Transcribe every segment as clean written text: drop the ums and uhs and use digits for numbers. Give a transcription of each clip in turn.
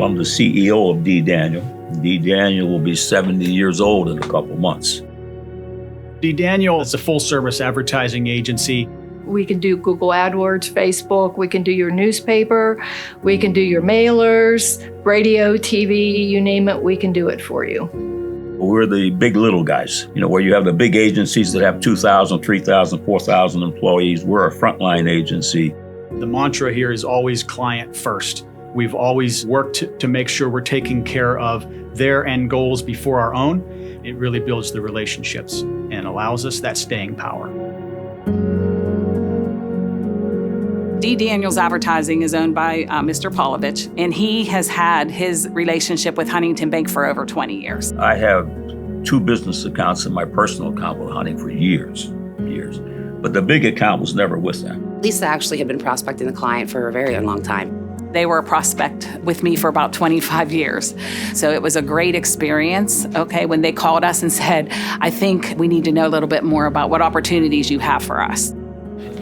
I'm the CEO of dDaniel. dDaniel will be 70 years old in a couple months. dDaniel is a full-service advertising agency. We can do Google AdWords, Facebook, we can do your newspaper, we can do your mailers, radio, TV, you name it, we can do it for you. We're the big little guys, where you have the big agencies that have 2,000, 3,000, 4,000 employees. We're a frontline agency. The mantra here is always client first. We've always worked to make sure we're taking care of their end goals before our own. It really builds the relationships and allows us that staying power. dDaniel's advertising is owned by Mr. Paulovich, and he has had his relationship with Huntington Bank for over 20 years. I have 2 business accounts in my personal account with Hunting for years. But the big account was never with them. Lisa actually had been prospecting the client for a very long time. They were a prospect with me for about 25 years. So it was a great experience, when they called us and said, I think we need to know a little bit more about what opportunities you have for us.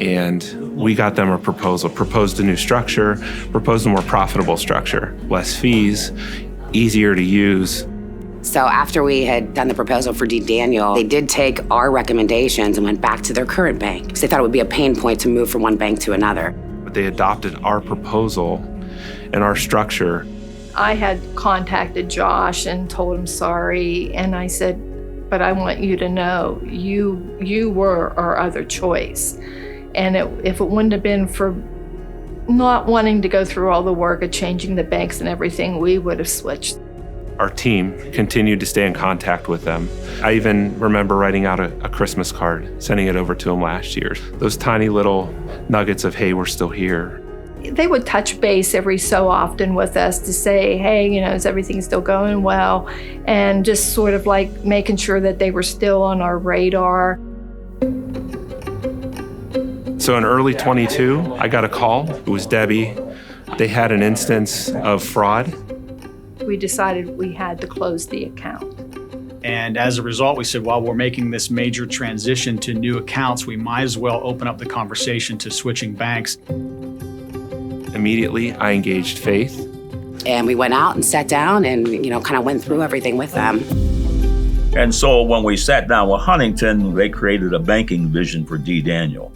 And we got them a proposal, proposed a new structure, proposed a more profitable structure, less fees, easier to use. So after we had done the proposal for dDaniel, they did take our recommendations and went back to their current bank because they thought it would be a pain point to move from one bank to another. But they adopted our proposal and our structure. I had contacted Josh and told him sorry, and I said, but I want you to know you were our other choice. And if it wouldn't have been for not wanting to go through all the work of changing the banks and everything, we would have switched. Our team continued to stay in contact with them. I even remember writing out a Christmas card, sending it over to them last year. Those tiny little nuggets of, hey, we're still here. They would touch base every so often with us to say, hey, is everything still going well? And just sort of like making sure that they were still on our radar. So in early 22, I got a call. It was Debbie. They had an instance of fraud. We decided we had to close the account. And as a result, we said, while we're making this major transition to new accounts, we might as well open up the conversation to switching banks. Immediately, I engaged Faith. And we went out and sat down and, kind of went through everything with them. And so when we sat down with Huntington, they created a banking vision for dDaniel.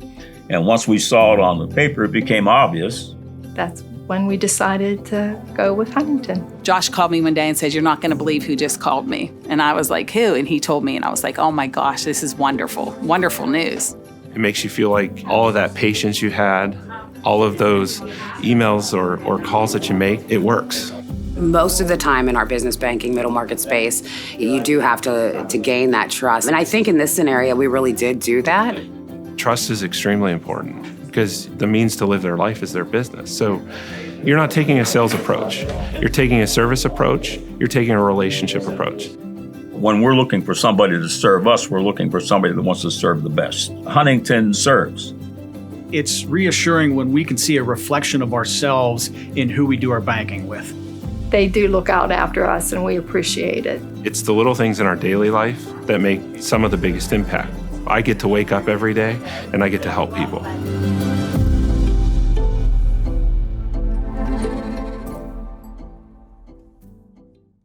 And once we saw it on the paper, it became obvious. That's when we decided to go with Huntington. Josh called me one day and said, you're not going to believe who just called me. And I was like, who? And he told me, and I was like, oh my gosh, this is wonderful, wonderful news. It makes you feel like all of that patience you had, all of those emails or calls that you make, it works. Most of the time in our business banking middle market space, you do have to gain that trust. And I think in this scenario, we really did do that. Trust is extremely important because the means to live their life is their business. So you're not taking a sales approach. You're taking a service approach. You're taking a relationship approach. When we're looking for somebody to serve us, we're looking for somebody that wants to serve the best. Huntington serves. It's reassuring when we can see a reflection of ourselves in who we do our banking with. They do look out after us, and we appreciate it. It's the little things in our daily life that make some of the biggest impact. I get to wake up every day, and I get to help people.